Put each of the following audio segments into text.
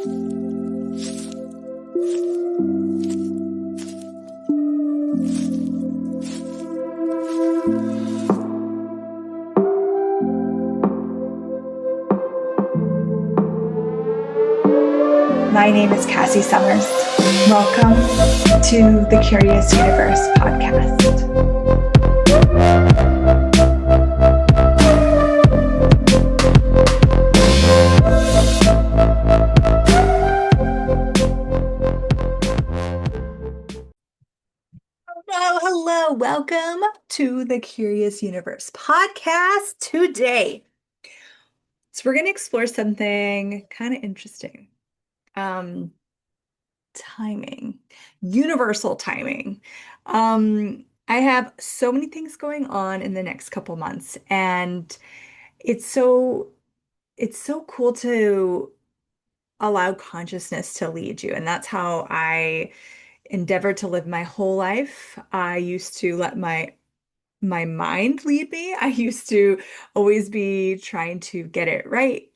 My name is Cassy Summers. Welcome to the Curious Universe podcast. Hello. Welcome to the Curious Universe podcast today. So we're going to explore something kind of interesting. Timing, universal timing. I have so many things going on in the next couple months, and it's so cool to allow consciousness to lead you. And that's how I endeavor to live my whole life. I used to let my mind lead me. I used to always be trying to get it right,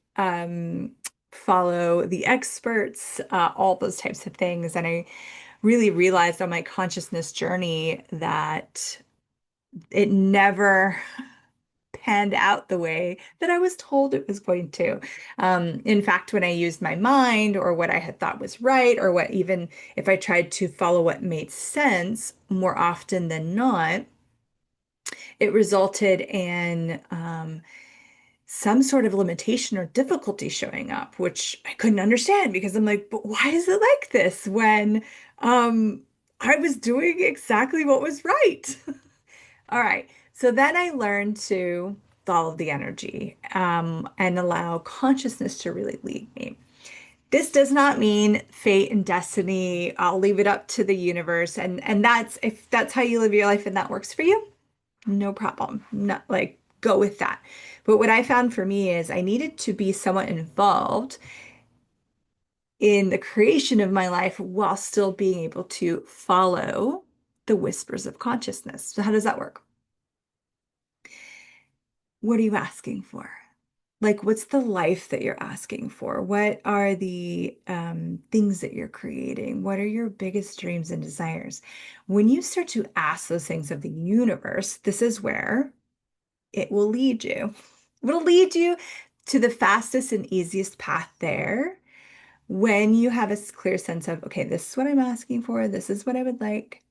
follow the experts, all those types of things. And I really realized on my consciousness journey that it never panned out the way that I was told it was going to. In fact, when I used my mind or what I had thought was right, or what even if I tried to follow what made sense, more often than not, it resulted in some sort of limitation or difficulty showing up, which I couldn't understand because I'm like, but why is it like this when I was doing exactly what was right? All right. So then I learned to follow the energy and allow consciousness to really lead me. This does not mean fate and destiny. I'll leave it up to the universe. And that's if that's how you live your life and that works for you, no problem. Not like go with that. But what I found for me is I needed to be somewhat involved in the creation of my life while still being able to follow the whispers of consciousness. So how does that work? What are you asking for? Like, what's the life that you're asking for? What are the things that you're creating? What are your biggest dreams and desires? When you start to ask those things of the universe, this is where it will lead you. It'll lead you to the fastest and easiest path there when you have a clear sense of, okay, this is what I'm asking for. This is what I would like.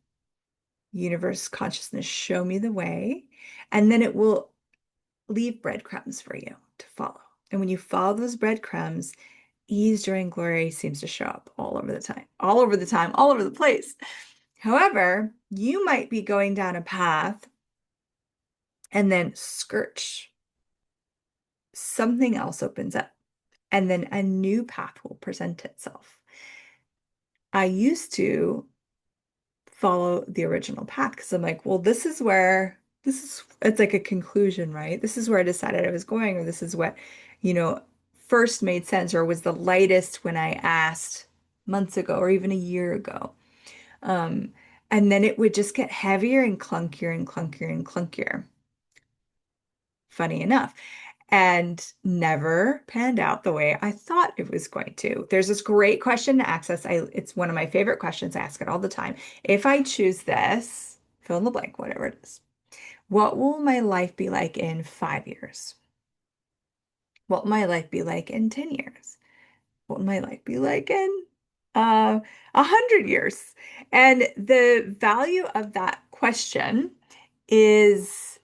Universe, consciousness, show me the way. And then it will leave breadcrumbs for you to follow. And when you follow those breadcrumbs, ease, joy, and glory seems to show up all over the time, all over the time, all over the place. However, you might be going down a path and then skirt, something else opens up, and then a new path will present itself. I used to follow the original path because I'm like, well, it's like a conclusion, right? This is where I decided I was going, or this is what, first made sense or was the lightest when I asked months ago or even a year ago. Um, and then it would just get heavier and clunkier and clunkier and clunkier. Funny enough, and never panned out the way I thought it was going to. There's this great question to access. It's one of my favorite questions. I ask it all the time. If I choose this, fill in the blank, whatever it is, what will my life be like in 5 years? What will my life be like in 10 years? What will my life be like in 100 years? And the value of that question is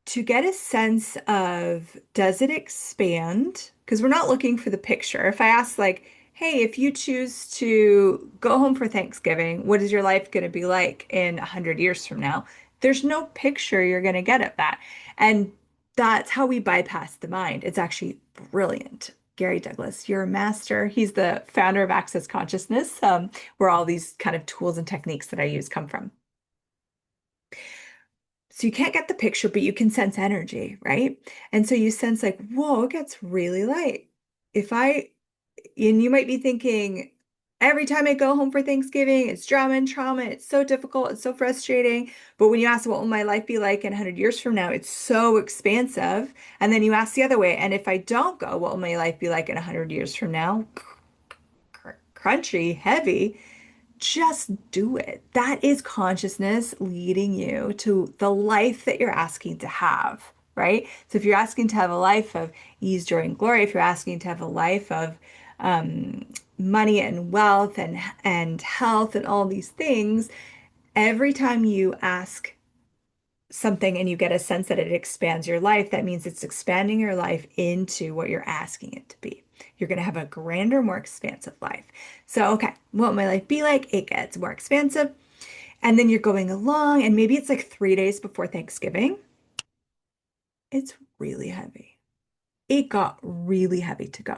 to get a sense of, does it expand? Because we're not looking for the picture. If I ask like, hey, if you choose to go home for Thanksgiving, what is your life going to be like in 100 years from now? There's no picture you're going to get of that. And that's how we bypass the mind. It's actually brilliant. Gary Douglas, you're a master. He's the founder of Access Consciousness, where all these kind of tools and techniques that I use come from. So you can't get the picture, but you can sense energy, right? And so you sense like, whoa, it gets really light. And you might be thinking, every time I go home for Thanksgiving, it's drama and trauma. It's so difficult. It's so frustrating. But when you ask, what will my life be like in 100 years from now? It's so expansive. And then you ask the other way. And if I don't go, what will my life be like in 100 years from now? crunchy, heavy, just do it. That is consciousness leading you to the life that you're asking to have, right? So if you're asking to have a life of ease, joy, and glory, if you're asking to have a life of um, money and wealth and health and all these things, every time you ask something and you get a sense that it expands your life, that means it's expanding your life into what you're asking it to be. You're going to have a grander, more expansive life. So, okay, what will my life be like? It gets more expansive. And then you're going along, and maybe it's like 3 days before Thanksgiving. It's really heavy. It got really heavy to go.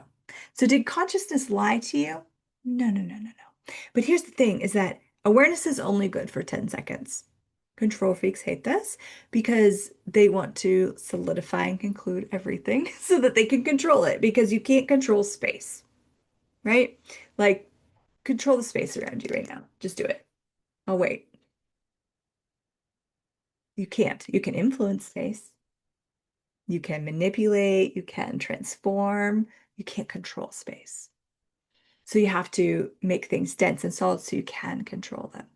So, did consciousness lie to you? No, no, no, no, no. But here's the thing is that awareness is only good for 10 seconds. Control freaks hate this because they want to solidify and conclude everything so that they can control it because you can't control space, right? Like, control the space around you right now. Just do it. Oh, wait. You can't. You can influence space. You can manipulate. You can transform. You can't control space. So you have to make things dense and solid so you can control them.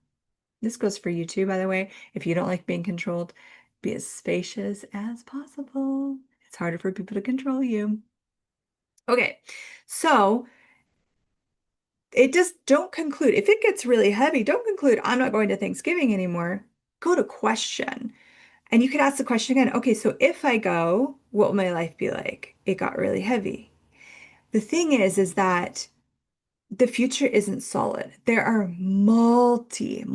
This goes for you too, by the way. If you don't like being controlled, be as spacious as possible. It's harder for people to control you. Okay, so it just don't conclude. If it gets really heavy, don't conclude, I'm not going to Thanksgiving anymore. Go to question. And you could ask the question again, okay, so if I go, what will my life be like? It got really heavy. The thing is that the future isn't solid. There are multi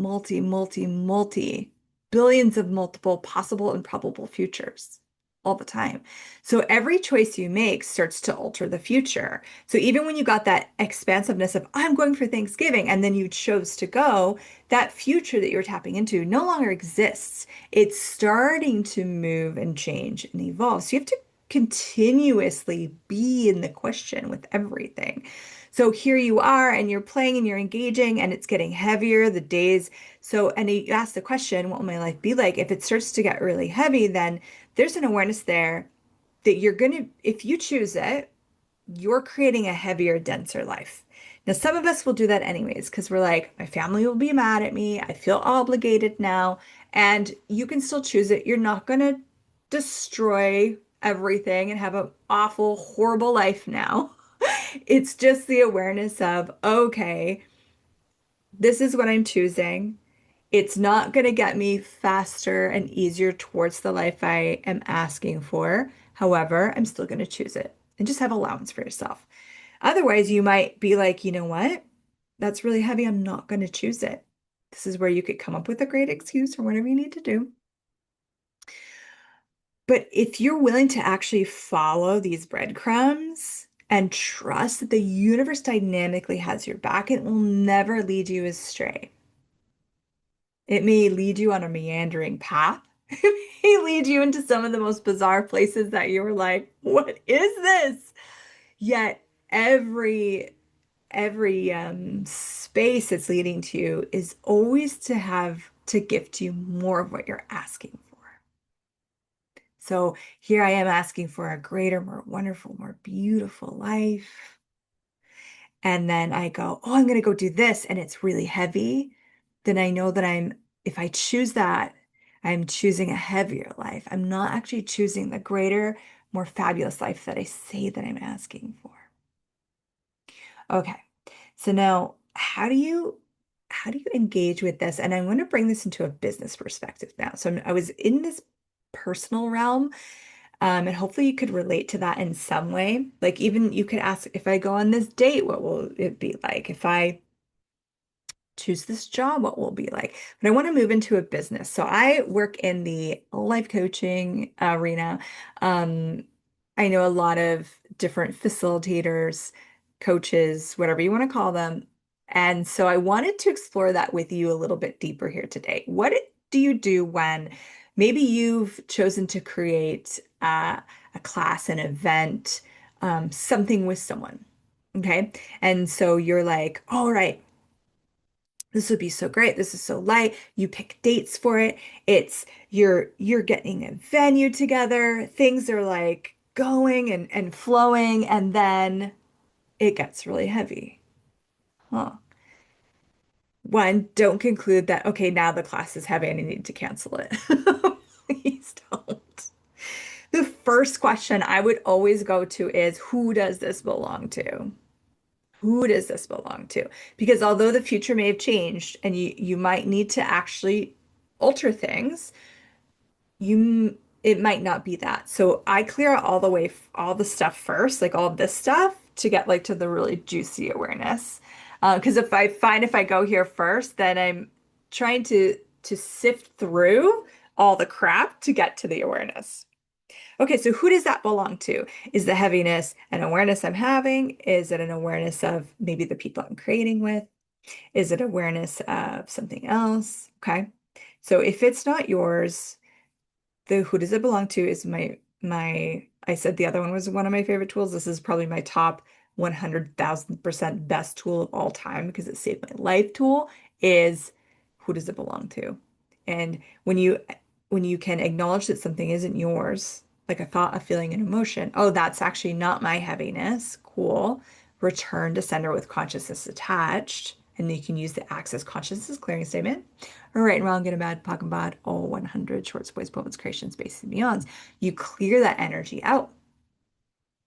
billions of multiple possible and probable futures all the time. So every choice you make starts to alter the future. So even when you got that expansiveness of, I'm going for Thanksgiving, and then you chose to go, that future that you're tapping into no longer exists. It's starting to move and change and evolve. So you have to continuously be in the question with everything. So here you are, and you're playing and you're engaging, and it's getting heavier the days. So, and you ask the question, what will my life be like? If it starts to get really heavy, then there's an awareness there that you're going to, if you choose it, you're creating a heavier, denser life. Now, some of us will do that anyways, because we're like, my family will be mad at me. I feel obligated now. And you can still choose it. You're not going to destroy everything and have an awful, horrible life now. It's just the awareness of, okay, this is what I'm choosing. It's not going to get me faster and easier towards the life I am asking for. However, I'm still going to choose it and just have allowance for yourself. Otherwise, you might be like, you know what? That's really heavy. I'm not going to choose it. This is where you could come up with a great excuse or whatever you need to do. But if you're willing to actually follow these breadcrumbs and trust that the universe dynamically has your back, it will never lead you astray. It may lead you on a meandering path. It may lead you into some of the most bizarre places that you're like, what is this? Yet every space it's leading to is always to have to gift you more of what you're asking for. So here I am asking for a greater, more wonderful, more beautiful life. And then I go, oh, I'm going to go do this. And it's really heavy. Then I know that if I choose that, I'm choosing a heavier life. I'm not actually choosing the greater, more fabulous life that I say that I'm asking for. Okay. So now how do you engage with this? And I'm going to bring this into a business perspective now. So I was in this personal realm. And hopefully you could relate to that in some way. Like even you could ask, if I go on this date, what will it be like? If I choose this job, what will it be like? But I want to move into a business. So I work in the life coaching arena. Um, I know a lot of different facilitators, coaches, whatever you want to call them. And so I wanted to explore that with you a little bit deeper here today. What do you do when maybe you've chosen to create a class, an event, something with someone? Okay. And so you're like, all right, this would be so great. This is so light. You pick dates for it. It's you're getting a venue together. Things are like going and flowing, and then it gets really heavy. huh. One, don't conclude that, okay, now the class is heavy and I need to cancel it. Please don't. The first question I would always go to is, who does this belong to? Who does this belong to? Because although the future may have changed and you might need to actually alter things, you it might not be that. So I clear out all the way all the stuff first, like all this stuff to get like to the really juicy awareness. Because if I find if I go here first, then I'm trying to sift through all the crap to get to the awareness. Okay, so who does that belong to? Is the heaviness an awareness I'm having? Is it an awareness of maybe the people I'm creating with? Is it awareness of something else? Okay. So if it's not yours, the who does it belong to is my I said the other one was one of my favorite tools. This is probably my top 100,000% best tool of all time because it saved my life tool is who does it belong to? And when you can acknowledge that something isn't yours, like a thought, a feeling, an emotion, oh, that's actually not my heaviness. Cool. Return to sender with consciousness attached. And you can use the access consciousness clearing statement. Or right and wrong, good and bad, POC and bod, all 100 shorts, boys, poets, creations, spaces, and beyonds. You clear that energy out.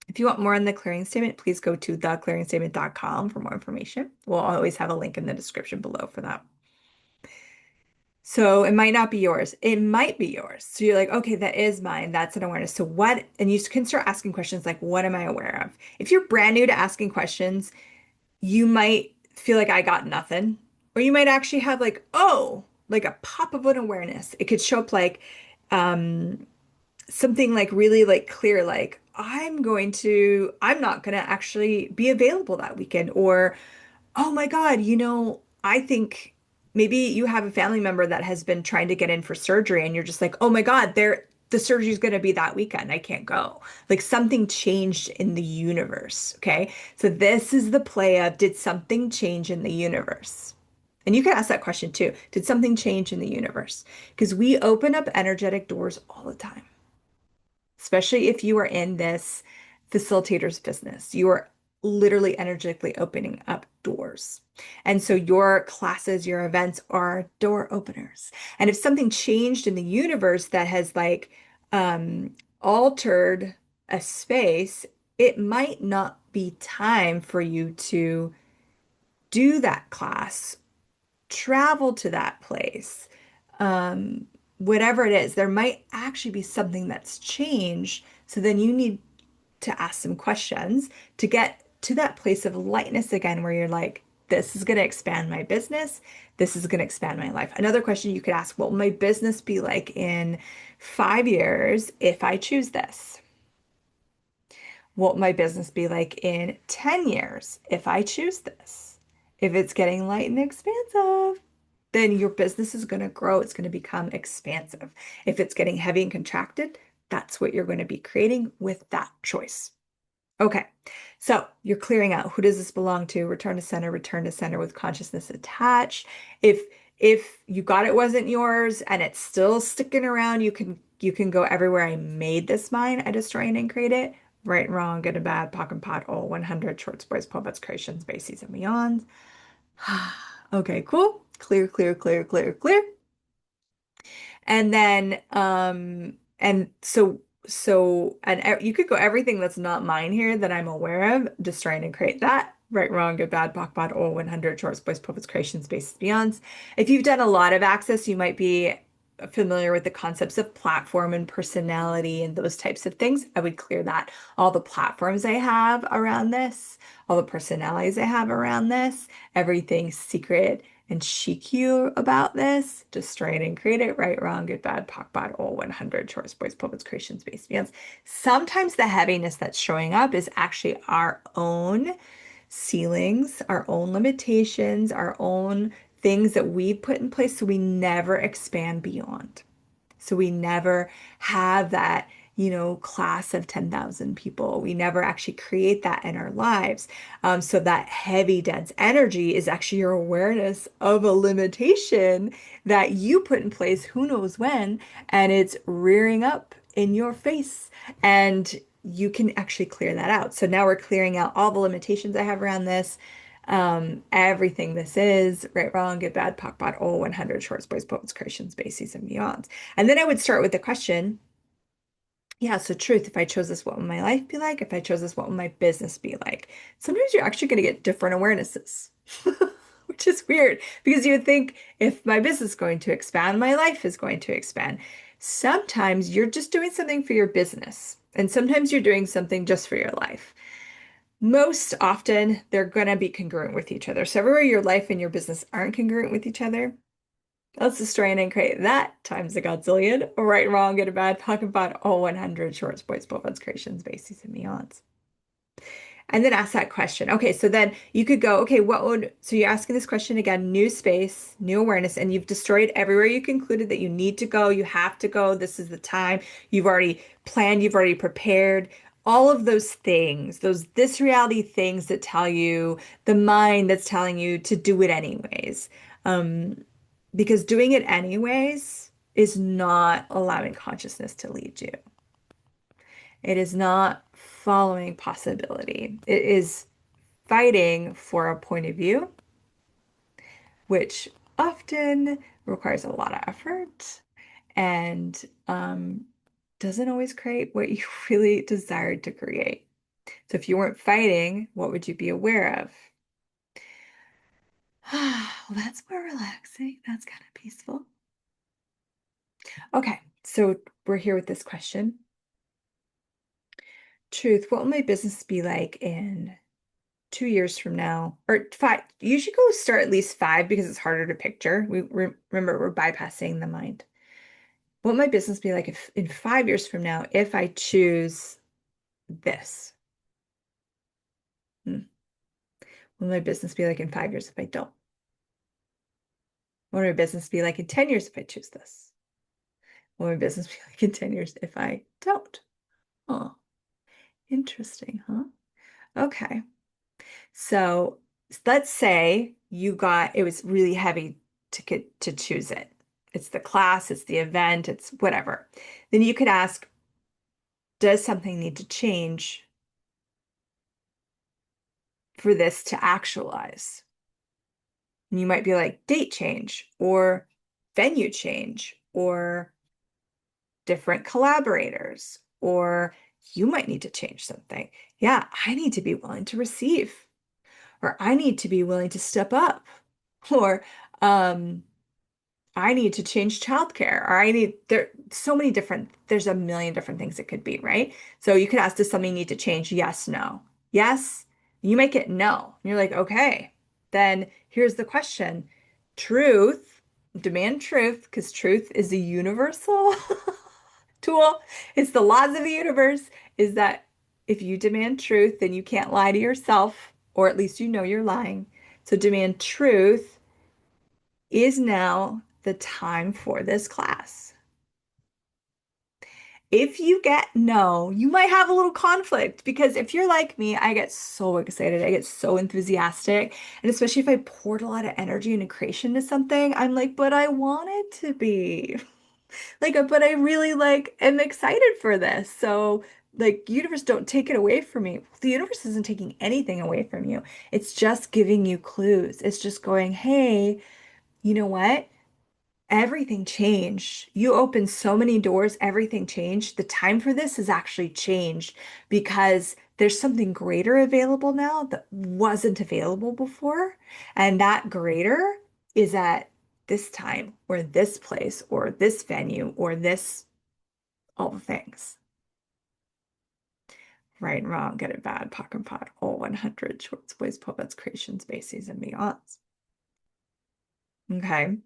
If you want more on the clearing statement, please go to theclearingstatement.com for more information. We'll always have a link in the description below for that. So it might not be yours. It might be yours. So you're like, okay, that is mine. That's an awareness. So what? And you can start asking questions like, what am I aware of? If you're brand new to asking questions, you might feel like I got nothing, or you might actually have like, oh, like a pop of an awareness. It could show up like um, something like really like clear, like I'm not going to actually be available that weekend, or oh my God, I think maybe you have a family member that has been trying to get in for surgery and you're just like, oh my God, the surgery's going to be that weekend. I can't go. Like something changed in the universe. Okay. So this is the play of, did something change in the universe? And you can ask that question too. Did something change in the universe? Because we open up energetic doors all the time, especially if you are in this facilitator's business. You are literally energetically opening up doors. And so your classes, your events are door openers. And if something changed in the universe that has like altered a space, it might not be time for you to do that class, travel to that place, um, whatever it is. There might actually be something that's changed. So then you need to ask some questions to get to that place of lightness again, where you're like, this is going to expand my business. This is going to expand my life. Another question you could ask, what will my business be like in 5 years if I choose this? What will my business be like in 10 years if I choose this? If it's getting light and expansive, then your business is going to grow. It's going to become expansive. If it's getting heavy and contracted, that's what you're going to be creating with that choice. Okay, so you're clearing out, who does this belong to? Return to center with consciousness attached. If you got it wasn't yours and it's still sticking around, you can go everywhere. I made this mine. I destroy and create it. Right and wrong, good and bad, POC and pod, all 100 shorts, boys, poets, creations, bases, and beyond. Okay, cool. Clear, clear, clear, clear, clear. And then, and you could go everything that's not mine here that I'm aware of, just trying to create that. Right, wrong, good, bad, POC, pod, all 100 shorts, boys, poets, creations, spaces, beyonds. If you've done a lot of access, you might be familiar with the concepts of platform and personality and those types of things. I would clear that. All the platforms I have around this, all the personalities I have around this, everything secret and chic you about this, destroy it and create it, right, wrong, good, bad, POC, bad, all 100, shorts, boys, poets, creations, space, beyonds. Sometimes the heaviness that's showing up is actually our own ceilings, our own limitations, our own things that we put in place so we never expand beyond. So we never have that, class of 10,000 people. We never actually create that in our lives. So that heavy, dense energy is actually your awareness of a limitation that you put in place, who knows when, and it's rearing up in your face. And you can actually clear that out. So now we're clearing out all the limitations I have around this. Everything this is right, wrong, good, bad, POC, POD, all 100 shorts, boys, poems, creations, bases, and beyonds. And then I would start with the question, yeah, so truth, if I chose this, what would my life be like? If I chose this, what would my business be like? Sometimes you're actually going to get different awarenesses, which is weird because you would think if my business is going to expand, my life is going to expand. Sometimes you're just doing something for your business, and sometimes you're doing something just for your life. Most often, they're going to be congruent with each other. So, everywhere your life and your business aren't congruent with each other, let's destroy and create that times a godzillion. Right, wrong, good, or bad. Talk about all 100 shorts, boys, bullets, creations, bases, and beyonds. And then ask that question. Okay, so then you could go, okay, so you're asking this question again, new space, new awareness, and you've destroyed everywhere you concluded that you need to go, you have to go, this is the time, you've already planned, you've already prepared, all of those things, those this reality things that tell you, the mind that's telling you to do it anyways. Um, because doing it anyways is not allowing consciousness to lead you. It is not following possibility. It is fighting for a point of view, which often requires a lot of effort and doesn't always create what you really desired to create. So if you weren't fighting, what would you be aware of? Well, that's more relaxing. That's kind of peaceful. Okay, so we're here with this question. Truth, what will my business be like in 2 years from now, or five? You should go start at least five because it's harder to picture. Remember, we're bypassing the mind. What will my business be like if in 5 years from now if I choose this? Hmm. What will my business be like in 5 years if I don't? What will my business be like in 10 years if I choose this? What will my business be like in 10 years if I don't? Oh, interesting, huh? Okay. So let's say you got, it was really heavy to get to choose it. It's the class, it's the event, it's whatever. Then you could ask, does something need to change for this to actualize? And you might be like, date change or venue change or different collaborators, or you might need to change something. Yeah, I need to be willing to receive, or I need to be willing to step up, or um, I need to change childcare, or there's a million different things it could be, right? So you could ask, does something need to change? Yes, no. Yes, you make it no. You're like, okay, then here's the question. Truth, demand truth, because truth is a universal tool. It's the laws of the universe, is that if you demand truth, then you can't lie to yourself, or at least you know you're lying. So demand truth is now the time for this class. If you get no, you might have a little conflict because if you're like me, I get so excited. I get so enthusiastic. And especially if I poured a lot of energy into creation to something, I'm like, but I want it to be. Like, but I really like am excited for this. So, like, universe, don't take it away from me. The universe isn't taking anything away from you. It's just giving you clues. It's just going, hey, you know what? Everything changed. You opened so many doors, everything changed. The time for this has actually changed because there's something greater available now that wasn't available before. And that greater is at this time or this place or this venue or this, all the things. Right and wrong, good and bad, POC and POD, all 100 shorts, boys, puppets, creations, bases, and beyonds. Okay.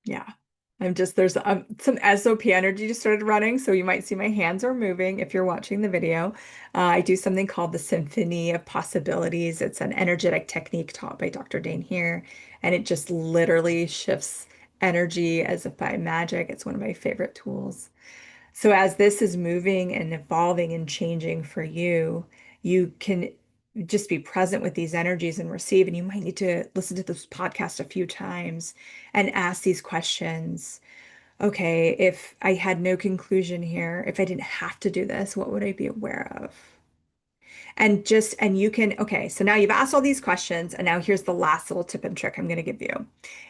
Yeah. There's some SOP energy just started running. So you might see my hands are moving if you're watching the video. I do something called the Symphony of Possibilities. It's an energetic technique taught by Dr. Dane here. And it just literally shifts energy as if by magic. It's one of my favorite tools. So as this is moving and evolving and changing for you, you can just be present with these energies and receive. And you might need to listen to this podcast a few times and ask these questions. Okay, if I had no conclusion here, if I didn't have to do this, what would I be aware of? And you can, okay, so now you've asked all these questions, and now here's the last little tip and trick I'm going to give you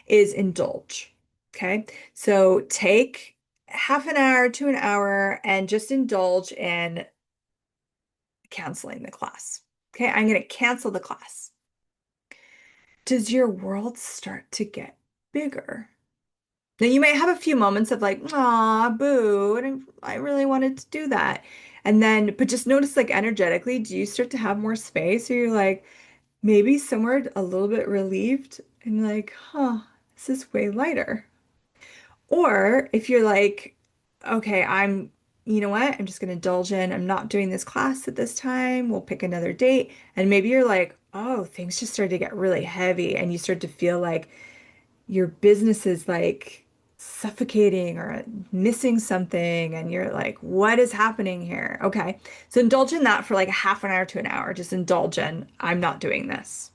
is indulge. Okay. So take half an hour to an hour and just indulge in canceling the class. Okay. I'm going to cancel the class. Does your world start to get bigger? Now you may have a few moments of like, ah, boo, and I really wanted to do that. And then, but just notice like energetically, do you start to have more space? Or you're like, maybe somewhere a little bit relieved and like, huh, this is way lighter. Or if you're like, okay, you know what? I'm just going to indulge in, I'm not doing this class at this time. We'll pick another date. And maybe you're like, oh, things just started to get really heavy and you start to feel like your business is like suffocating or missing something. And you're like, what is happening here? Okay. So indulge in that for like a half an hour to an hour. Just indulge in, I'm not doing this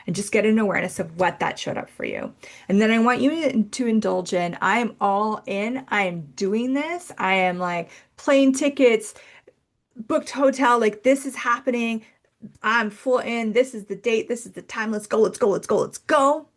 and just get an awareness of what that showed up for you. And then I want you to indulge in, I am all in. I am doing this. I am like plane tickets, booked hotel, like this is happening. I'm full in. This is the date. This is the time. Let's go. Let's go. Let's go. Let's go.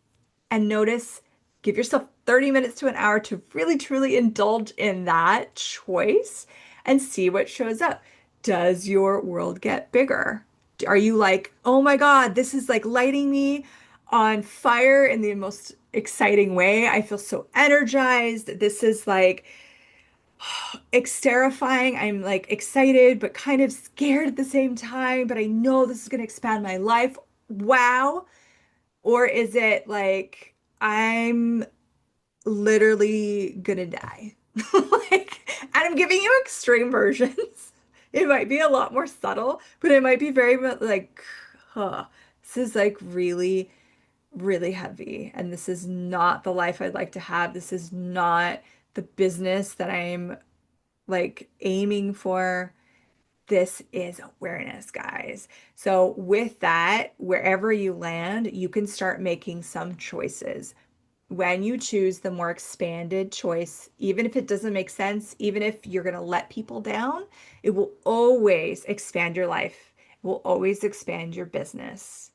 And notice, give yourself 30 minutes to an hour to really truly indulge in that choice and see what shows up. Does your world get bigger? Are you like, oh my God, this is like lighting me on fire in the most exciting way? I feel so energized. This is like, it's terrifying. I'm like excited, but kind of scared at the same time. But I know this is going to expand my life. Wow. Or is it like, I'm literally gonna die? Like, and I'm giving you extreme versions. It might be a lot more subtle, but it might be very much like, huh, this is like really, really heavy. And this is not the life I'd like to have. This is not the business that I'm like aiming for. This is awareness, guys. So, with that, wherever you land, you can start making some choices. When you choose the more expanded choice, even if it doesn't make sense, even if you're going to let people down, it will always expand your life. It will always expand your business.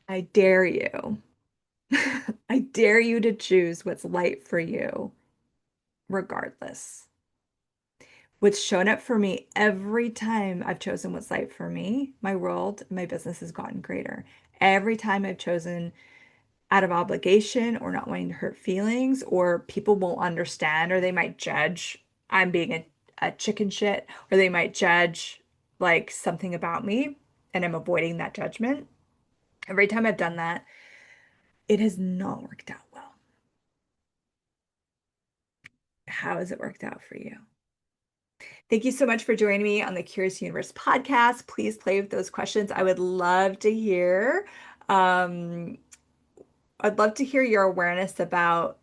I dare you. I dare you to choose what's light for you, regardless. What's shown up for me every time I've chosen what's light for me, my world, my business has gotten greater. Every time I've chosen out of obligation or not wanting to hurt feelings, or people won't understand, or they might judge I'm being a chicken shit, or they might judge like something about me, and I'm avoiding that judgment. Every time I've done that, it has not worked out well. How has it worked out for you? Thank you so much for joining me on the Curious Universe podcast. Please play with those questions. I would love to hear. Um, I'd love to hear your awareness about,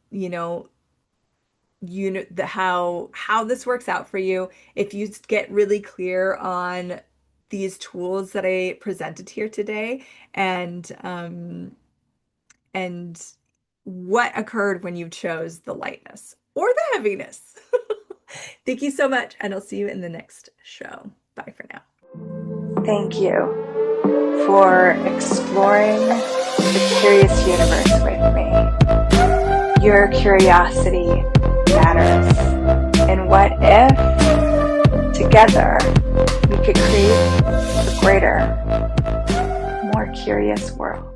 how this works out for you. If you get really clear on these tools that I presented here today, and what occurred when you chose the lightness or the heaviness. Thank you so much, and I'll see you in the next show. Bye for now. Thank you for exploring the curious universe with me. Your curiosity matters. And what if together we could create a greater, more curious world?